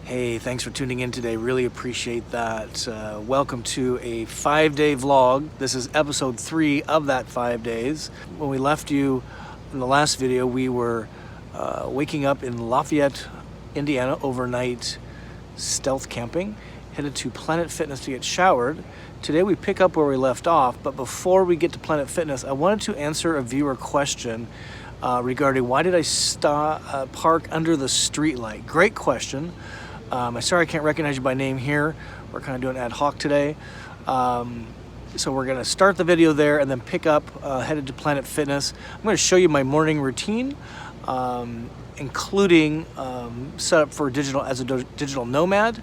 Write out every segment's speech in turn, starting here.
Hey, thanks for tuning in today. Really appreciate that. Welcome to a 5-day vlog. This is episode 3 of that 5 days. When we left you in the last video, we were waking up in Lafayette, Indiana, overnight stealth camping, headed to Planet Fitness to get showered. Today we pick up where we left off, but before we get to Planet Fitness, I wanted to answer a viewer question regarding why did I park under the street light. Great question. I'm sorry I can't recognize you by name here. We're kind of doing ad hoc today. So we're gonna start the video there and then pick up, headed to Planet Fitness. I'm gonna show you my morning routine, including setup for as a digital nomad.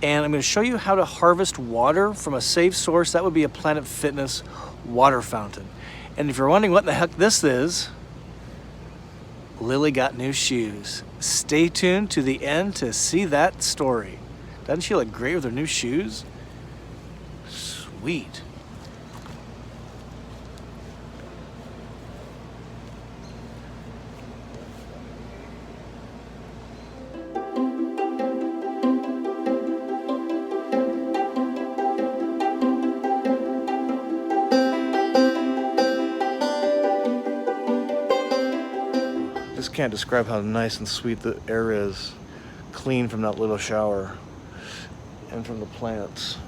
And I'm gonna show you how to harvest water from a safe source. That would be a Planet Fitness water fountain. And if you're wondering what the heck this is, Lily got new shoes. Stay tuned to the end to see that story. Doesn't she look great with her new shoes? Sweet. Can't describe how nice and sweet the air is, clean from that little shower and from the plants.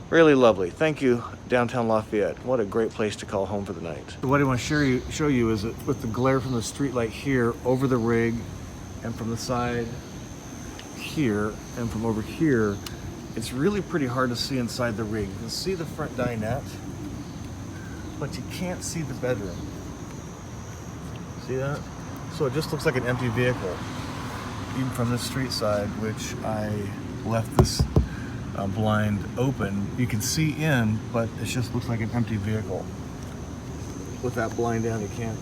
Really lovely. Thank you, downtown Lafayette. What a great place to call home for the night. What I want to show you is that with the glare from the street light here over the rig and from the side here and from over here, it's really pretty hard to see inside the rig. You can see the front dinette, but you can't see the bedroom. See that? So it just looks like an empty vehicle, even from the street side, which I left this blind open. You can see in, but it just looks like an empty vehicle. With that blind down, you can't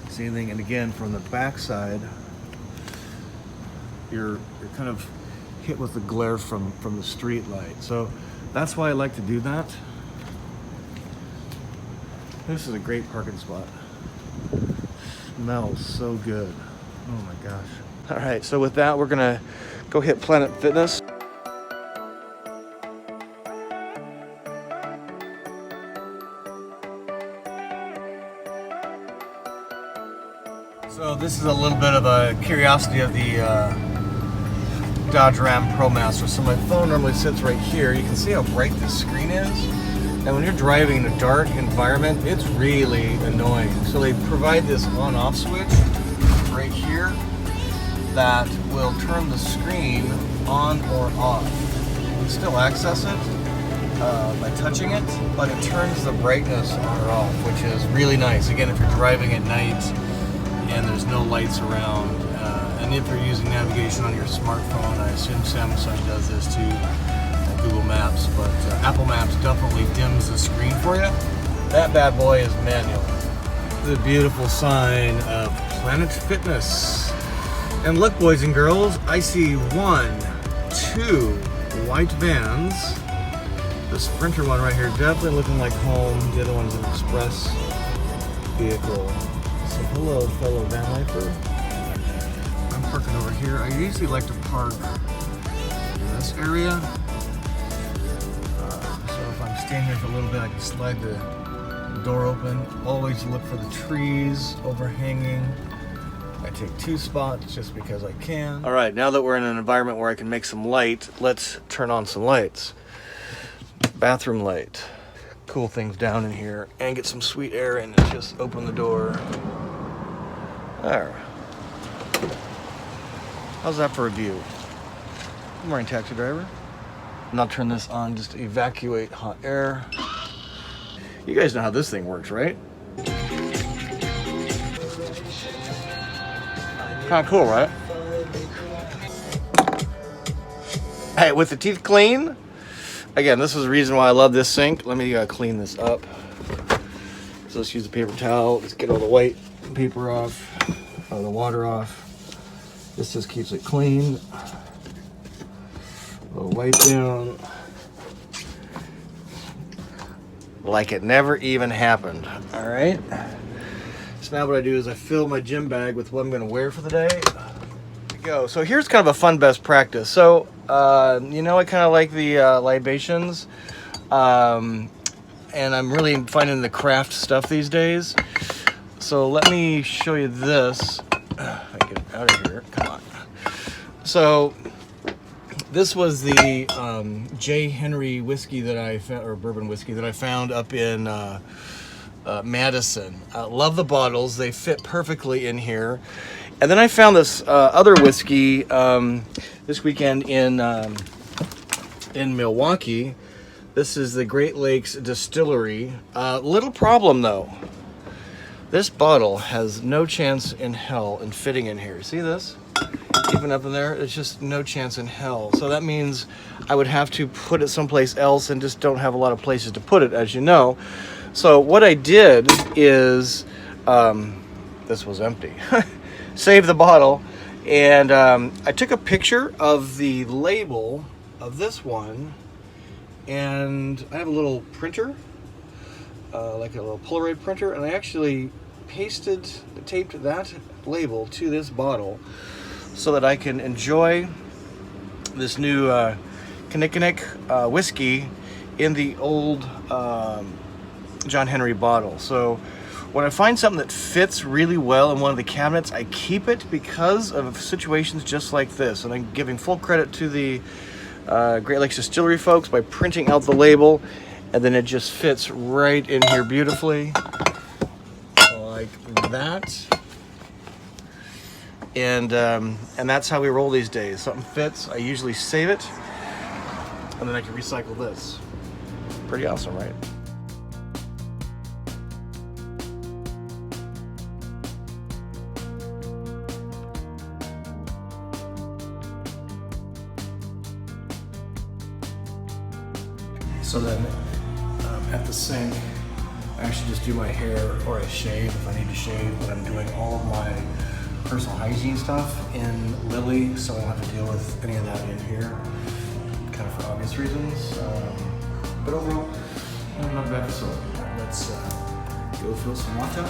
see anything. And again, from the back side, you're kind of hit with the glare from the street light. So that's why I like to do that. This is a great parking spot. Smells so good. Oh my gosh. All right, so with that, we're gonna go hit Planet Fitness. So this is a little bit of a curiosity of the Dodge Ram ProMaster. So my phone normally sits right here. You can see how bright this screen is. And when you're driving in a dark environment, it's really annoying. So they provide this on-off switch right here that will turn the screen on or off. You can still access it by touching it, but it turns the brightness on or off, which is really nice. Again, if you're driving at night and there's no lights around, and if you're using navigation on your smartphone, I assume Samsung does this too. Google Maps, but Apple Maps definitely dims the screen for you. That bad boy is manual. The beautiful sign of Planet Fitness. And look, boys and girls, I see 1, 2 white vans. The Sprinter one right here, definitely looking like home. The other one's an express vehicle. So hello, fellow Vanlifer. I'm parking over here. I usually like to park in this area. Stand here for a little bit, I can slide the door open. Always look for the trees overhanging. I take 2 spots just because I can. All right, now that we're in an environment where I can make some light, let's turn on some lights. Bathroom light. Cool things down in here and get some sweet air in. Just open the door. There. How's that for a view? Good morning, taxi driver. Now turn this on just to evacuate hot air. You guys know how this thing works, right? Kind of cool, right? Hey, with the teeth clean, again, this is the reason why I love this sink. Let me clean this up. So let's use a paper towel. Let's get all the white paper off, or the water off. This just keeps it clean. A little wipe down. Like it never even happened. All right. So now what I do is I fill my gym bag with what I'm gonna wear for the day. go. So here's kind of a fun best practice. So, you know, I kind of like the libations. And I'm really finding the craft stuff these days. So let me show you this. If I get out of here, come on. So this was the J. Henry whiskey that I found, or bourbon whiskey that I found up in Madison. Love the bottles; they fit perfectly in here. And then I found this other whiskey this weekend in Milwaukee. This is the Great Lakes Distillery. Little problem though. This bottle has no chance in hell in fitting in here. See this? Even up in there, it's just no chance in hell. So that means I would have to put it someplace else and just don't have a lot of places to put it, as you know. So what I did is, this was empty. Save the bottle, and I took a picture of the label of this one, and I have a little printer, like a little Polaroid printer, and I actually taped that label to this bottle so that I can enjoy this new Kinnikinnick whiskey in the old John Henry bottle. So when I find something that fits really well in one of the cabinets, I keep it because of situations just like this. And I'm giving full credit to the Great Lakes Distillery folks by printing out the label, and then it just fits right in here beautifully, like that. And that's how we roll these days. Something fits, I usually save it, and then I can recycle this. Pretty awesome, right? So then at the sink, I actually just do my hair, or I shave if I need to shave, but I'm doing all of my personal hygiene stuff in Lily, so I don't have to deal with any of that in here, kind of for obvious reasons. But overall, not a bad facility. Let's go fill some water.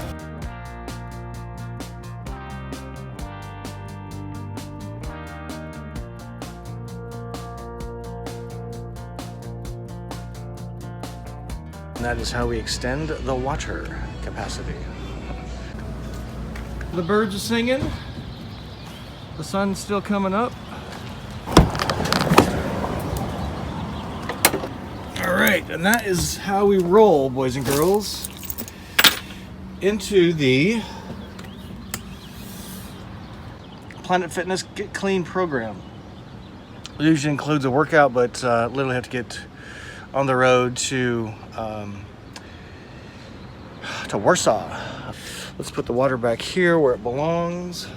And that is how we extend the water capacity. The birds are singing. The sun's still coming up. All right, and that is how we roll, boys and girls, into the Planet Fitness Get Clean program. It usually includes a workout, but literally have to get on the road to Warsaw. Let's put the water back here where it belongs.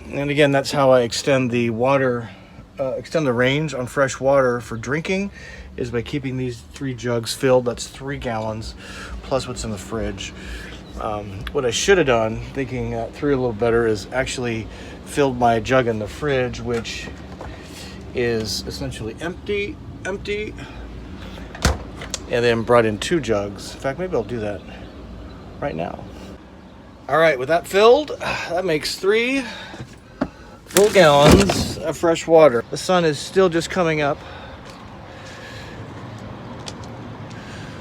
And again, that's how I extend the water, extend the range on fresh water for drinking, is by keeping these 3 jugs filled. That's 3 gallons plus what's in the fridge. What I should have done, thinking through a little better, is actually filled my jug in the fridge, which is essentially empty, and then brought in 2 jugs. In fact, maybe I'll do that right now. All right, with that filled, that makes 3 full gallons of fresh water. The sun is still just coming up.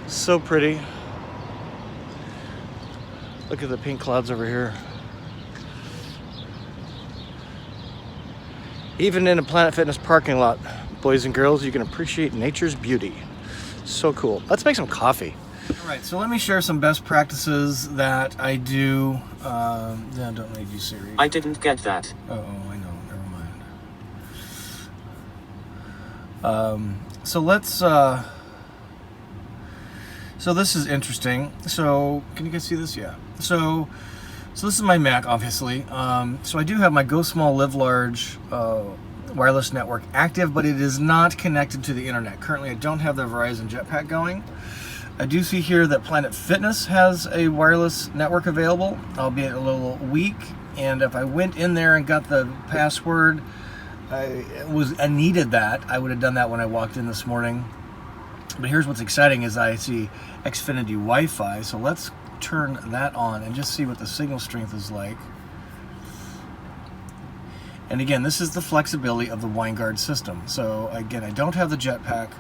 So pretty. Look at the pink clouds over here. Even in a Planet Fitness parking lot, boys and girls, you can appreciate nature's beauty. So cool. Let's make some coffee. All right, so let me share some best practices that I do. No, don't need you, Siri. I didn't get that. Oh, I know. Never mind. So let's. So this is interesting. So can you guys see this? Yeah. So this is my Mac, obviously. So I do have my Go Small Live Large wireless network active, but it is not connected to the internet. Currently, I don't have the Verizon Jetpack going. I do see here that Planet Fitness has a wireless network available, albeit a little weak. And if I went in there and got the password, I needed that. I would have done that when I walked in this morning. But here's what's exciting is I see Xfinity Wi-Fi. So let's turn that on and just see what the signal strength is like. And again, this is the flexibility of the WineGuard system. So again, I don't have the jetpack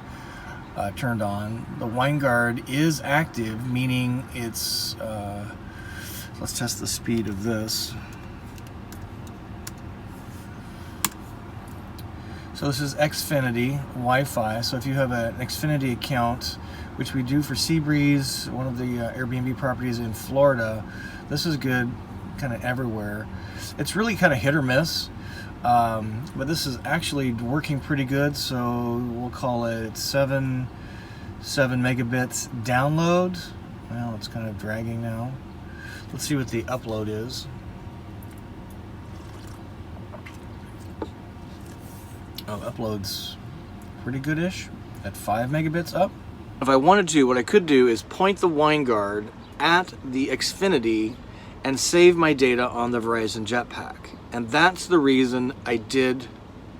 turned on. The WineGuard is active, meaning it's, let's test the speed of this. So this is Xfinity Wi-Fi. So if you have an Xfinity account, which we do for Seabreeze, one of the Airbnb properties in Florida, this is good kind of everywhere. It's really kind of hit or miss. But this is actually working pretty good, so we'll call it 7 megabits download. Well, it's kind of dragging now. Let's see what the upload is. Oh, upload's pretty good-ish at 5 megabits up. If I wanted to, what I could do is point the WineGuard at the Xfinity and save my data on the Verizon Jetpack. And that's the reason I did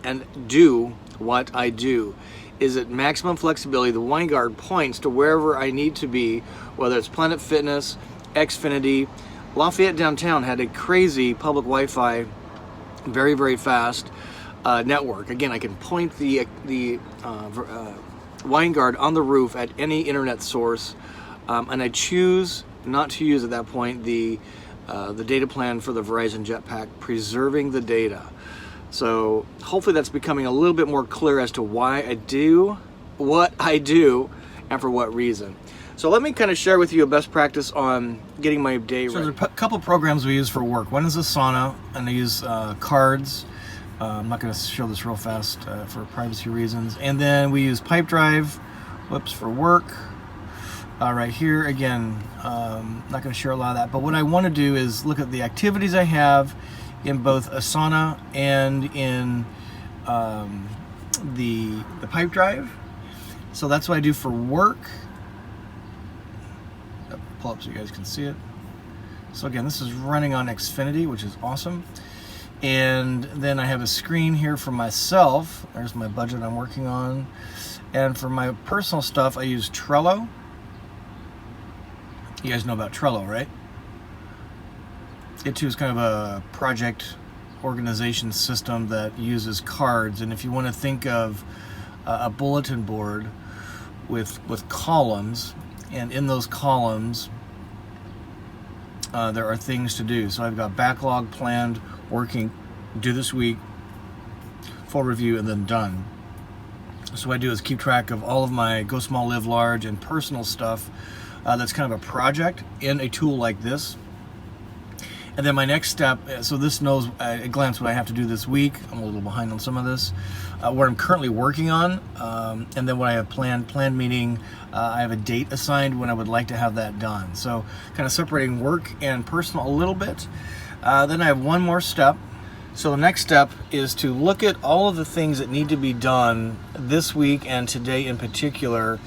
and do what I do. Is at maximum flexibility, the WineGuard points to wherever I need to be, whether it's Planet Fitness, Xfinity. Lafayette downtown had a crazy public Wi-Fi, very, very fast network. Again, I can point the WineGuard on the roof at any internet source, and I choose not to use at that point the data plan for the Verizon Jetpack, preserving the data. So hopefully that's becoming a little bit more clear as to why I do what I do and for what reason. So let me kind of share with you a best practice on getting my day ready. So there's a couple programs we use for work. One is Asana, and I use cards. I'm not going to show this real fast for privacy reasons. And then we use Pipedrive, for work. Right here, again, not going to share a lot of that, but what I want to do is look at the activities I have in both Asana and in the Pipedrive. So that's what I do for work. I'll pull up so you guys can see it. So again, this is running on Xfinity, which is awesome. And then I have a screen here for myself. There's my budget I'm working on. And for my personal stuff, I use Trello. You guys know about Trello, right? It too is kind of a project organization system that uses cards. And if you want to think of a bulletin board with columns, and in those columns there are things to do. So I've got backlog planned, working, do this week, full review, and then done. So what I do is keep track of all of my go small, live large, and personal stuff that's kind of a project in a tool like this. And then my next step, so this knows at a glance what I have to do this week. I'm a little behind on some of this. What I'm currently working on, and then what I have planned meaning I have a date assigned when I would like to have that done. So kind of separating work and personal a little bit. Then I have one more step. So the next step is to look at all of the things that need to be done this week and today in particular,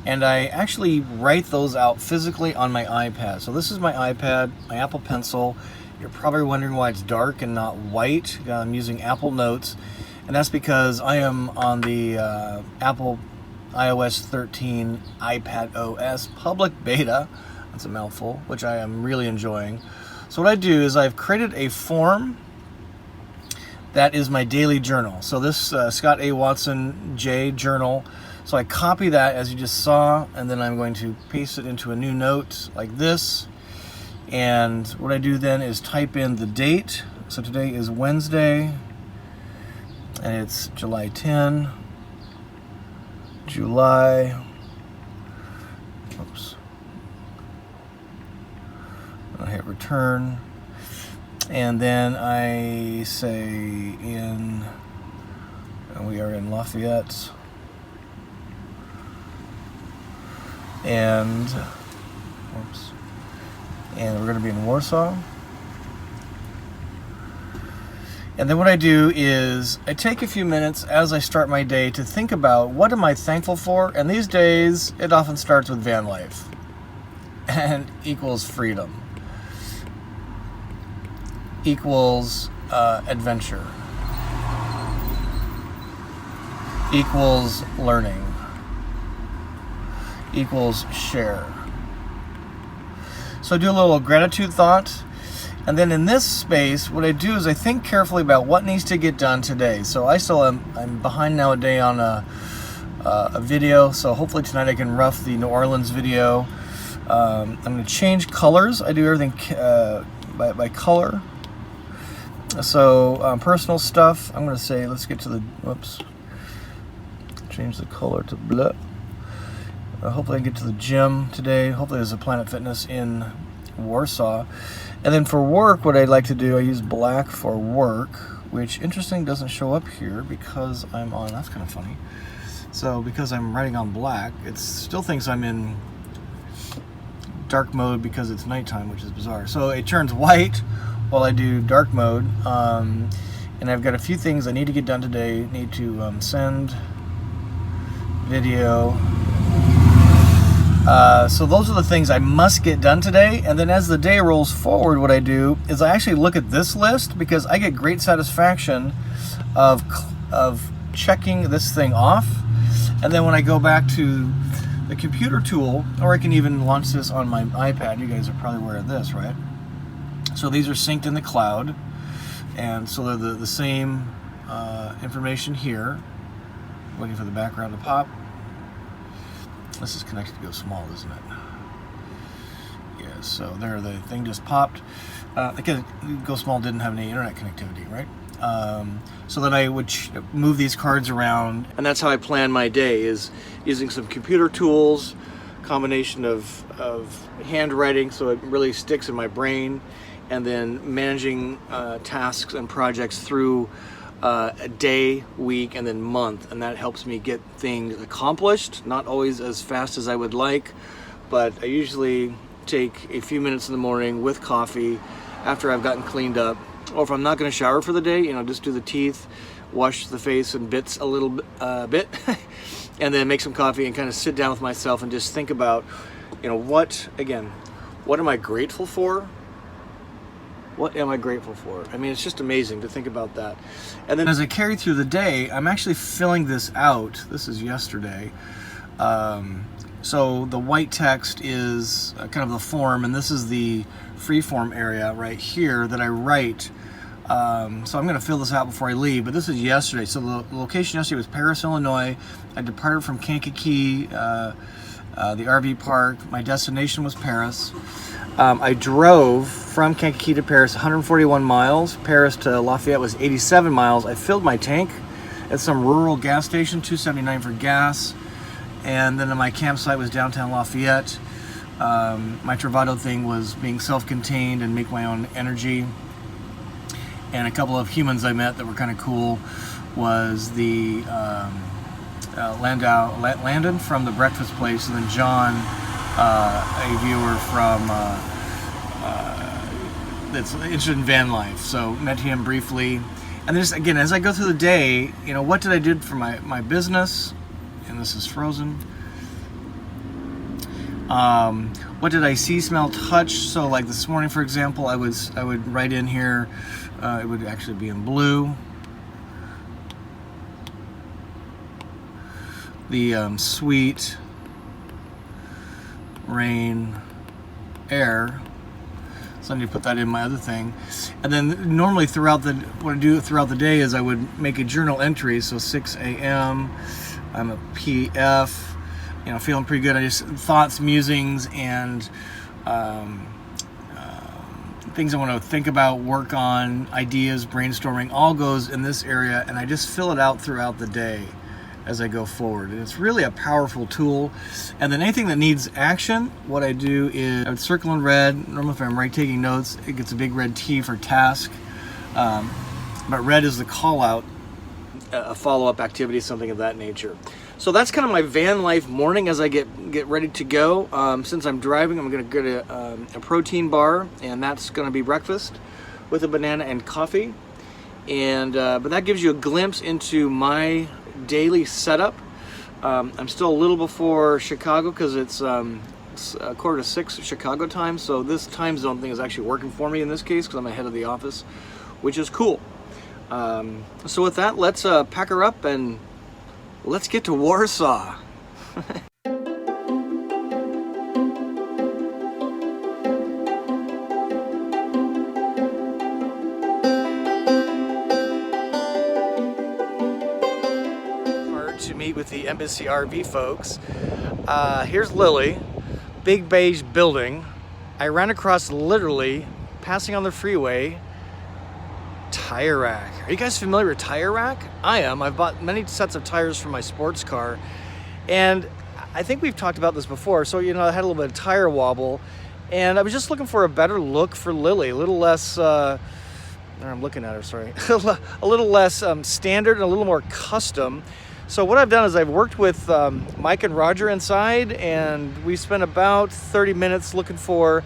and I actually write those out physically on my iPad. So this is my iPad, my Apple Pencil. You're probably wondering why it's dark and not white. I'm using Apple Notes, and that's because I am on the Apple iOS 13 iPad OS public beta. That's a mouthful, which I am really enjoying. So what I do is I've created a form that is my daily journal. So this Scott A. Watson J journal. So I copy that as you just saw, and then I'm going to paste it into a new note like this. And what I do then is type in the date. So today is Wednesday, and it's July 10. July. Oops. I hit return. And then I say and we are in Lafayette. And we're going to be in Warsaw. And then what I do is I take a few minutes as I start my day to think about what am I thankful for. And these days it often starts with Vanlife and equals freedom, equals adventure, equals learning, equals share. So I do a little gratitude thought, and then in this space, what I do is I think carefully about what needs to get done today. So I'm behind now a day on a video, so hopefully tonight I can rough the New Orleans video. I'm going to change colors. I do everything by color. So personal stuff, I'm going to say, let's get to the, whoops, change the color to blue. Hopefully I can get to the gym today. Hopefully there's a Planet Fitness in Warsaw. And then for work, what I'd like to do, I use black for work, which interesting doesn't show up here because I'm on, that's kind of funny. So because I'm writing on black, it still thinks I'm in dark mode because it's nighttime, which is bizarre. So it turns white while I do dark mode. And I've got a few things I need to get done today. Need to send video. So those are the things I must get done today. And then as the day rolls forward, what I do is I actually look at this list because I get great satisfaction of checking this thing off. And then when I go back to the computer tool, or I can even launch this on my iPad. You guys are probably aware of this, right? So these are synced in the cloud. And so they're the same information here. Waiting for the background to pop. This is connected to go small, isn't it? Yeah, so there, the thing just popped. Because Go Small didn't have any internet connectivity, right? So then I would move these cards around, and that's how I plan my day, is using some computer tools, combination of handwriting so it really sticks in my brain, and then managing tasks and projects through a day, week, and then month, and that helps me get things accomplished. Not always as fast as I would like, but I usually take a few minutes in the morning with coffee after I've gotten cleaned up, or if I'm not going to shower for the day, just do the teeth, wash the face and bits a little bit, and then make some coffee and kind of sit down with myself and just think about, what am I grateful for? What am I grateful for? I mean, it's just amazing to think about that. And then as I carry through the day, I'm actually filling this out. This is yesterday. So the white text is kind of the form, and this is the free form area right here that I write. So I'm going to fill this out before I leave, but this is yesterday. So the location yesterday was Paris, Illinois. I departed from Kankakee, the RV park. My destination was Paris. I drove from Kankakee to Paris 141 miles. Paris to Lafayette was 87 miles. I filled my tank at some rural gas station, $2.79 for gas. And then my campsite was downtown Lafayette. My Travato thing was being self-contained and make my own energy. And a couple of humans I met that were kind of cool was the Landon from the breakfast place, and then John, a viewer from that's interested in Vanlife. So met him briefly, and just again, as I go through the day, what did I do for my business? And this is frozen. What did I see, smell, touch? So like this morning, for example, I would write in here. It would actually be in blue. The sweet rain, air. So I need to put that in my other thing. And then normally what I do throughout the day is I would make a journal entry. So 6 a.m. I'm a PF. Feeling pretty good. I just thoughts, musings, and things I want to think about, work on, ideas, brainstorming, all goes in this area, and I just fill it out throughout the day as I go forward. And it's really a powerful tool. And then anything that needs action, what I do is I would circle in red. Normally if I'm taking notes, it gets a big red T for task. But red is the call out, a follow-up activity, something of that nature. So that's kind of my van life morning as I get ready to go. Since I'm driving, I'm going to get a protein bar, and that's going to be breakfast with a banana and coffee. And but that gives you a glimpse into my daily setup. I'm still a little before Chicago because it's 5:45 Chicago time. So this time zone thing is actually working for me in this case because I'm ahead of the office, which is cool. So with that, let's pack her up and let's get to Warsaw. the Embassy RV folks. Here's Lily, big beige building. I ran across, literally passing on the freeway, tire rack. Are you guys familiar with tire rack? I am. I've bought many sets of tires for my sports car, and I think we've talked about this before. So, you know, I had a little bit of tire wobble, and I was just looking for a better look for Lily, a little less, I'm looking at her, sorry, a little less standard and a little more custom. So what I've done is I've worked with Mike and Roger inside, and we spent about 30 minutes looking for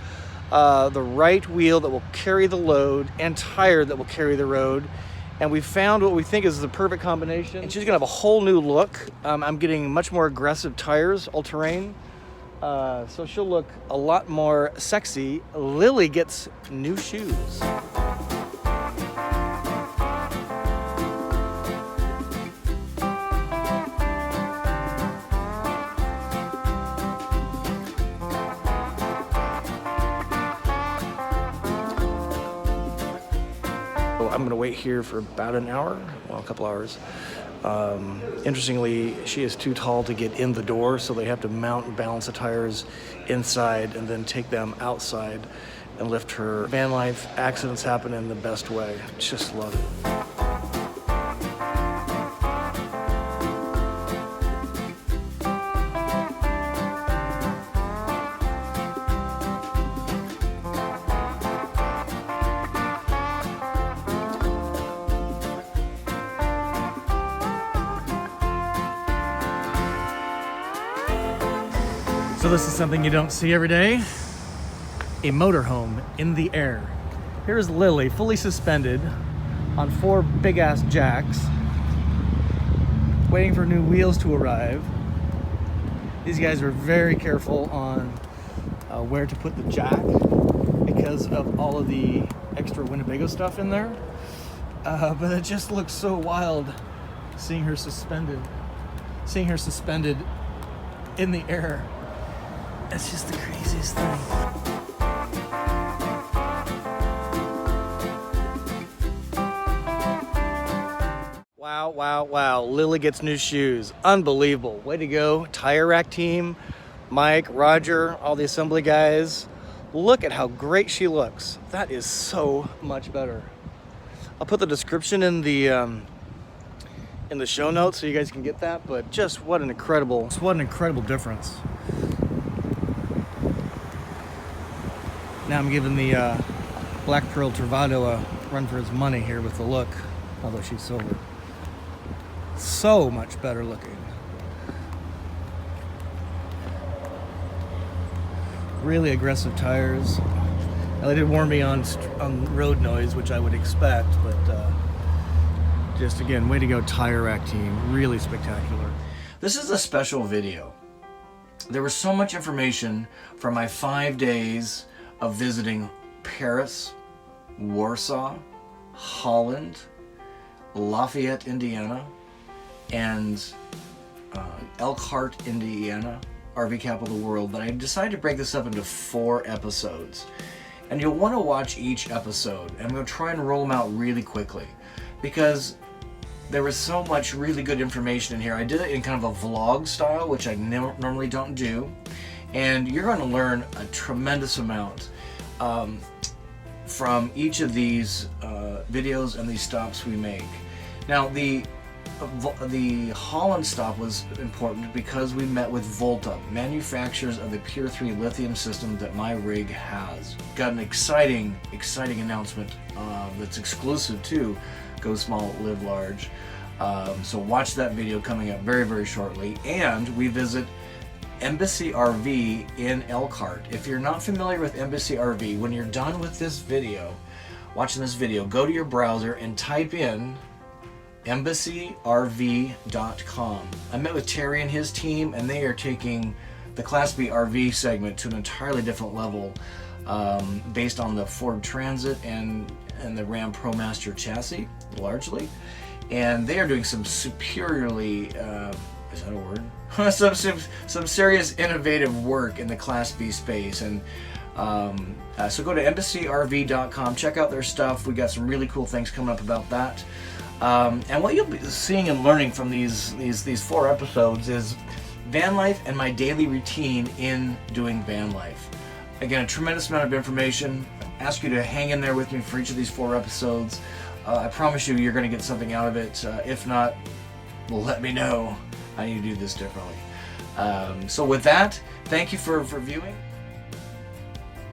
the right wheel that will carry the load and tire that will carry the road. And we found what we think is the perfect combination. And she's gonna have a whole new look. I'm getting much more aggressive tires, all-terrain. So she'll look a lot more sexy. Lily gets new shoes. I'm gonna wait here for about an hour, well, a couple hours. Interestingly, she is too tall to get in the door, so they have to mount and balance the tires inside and then take them outside and lift her. Vanlife, accidents happen in the best way. Just love it. So this is something you don't see every day. A motorhome in the air. Here's Lily, fully suspended on 4 big ass jacks, waiting for new wheels to arrive. These guys were very careful on where to put the jack because of all of the extra Winnebago stuff in there. But it just looks so wild seeing her suspended in the air. It's just the craziest thing. Wow, wow, wow. Lily gets new shoes. Unbelievable. Way to go. Tire rack team, Mike, Roger, all the assembly guys. Look at how great she looks. That is so much better. I'll put the description in the show notes so you guys can get that, but just what an incredible difference. Now I'm giving the Black Pearl Travato a run for its money here with the look, although she's silver. So much better looking. Really aggressive tires. Now, they did warn me on road noise, which I would expect, but just again, way to go tire rack team. Really spectacular. This is a special video. There was so much information from my 5 days of visiting Paris, Warsaw, Holland, Lafayette, Indiana, and Elkhart, Indiana, RV capital of the world, that I decided to break this up into 4 episodes. And you'll want to watch each episode. And I'm going to try and roll them out really quickly because there was so much really good information in here. I did it in kind of a vlog style, which I normally don't do. And you're going to learn a tremendous amount from each of these videos and these stops we make. Now, the Holland stop was important because we met with Volta, manufacturers of the Pure 3 lithium system that my rig has. Got an exciting announcement that's exclusive to Go Small, Live Large. So watch that video coming up very, very shortly. And we visit Embassy RV in Elkhart. If you're not familiar with Embassy RV, when you're done with this video, watching this video, go to your browser and type in embassyRV.com. I met with Terry and his team, and they are taking the Class B RV segment to an entirely different level based on the Ford Transit and the Ram ProMaster chassis, largely. And they are doing some superiorly, is that a word? some serious innovative work in the Class B space. And So go to embassyRV.com, check out their stuff. We got some really cool things coming up about that. And what you'll be seeing and learning from these 4 episodes is van life and my daily routine in doing van life. Again, a tremendous amount of information. I ask you to hang in there with me for each of these 4 episodes. I promise you, you're going to get something out of it. If not, well, let me know. I need to do this differently. So with that, thank you for viewing.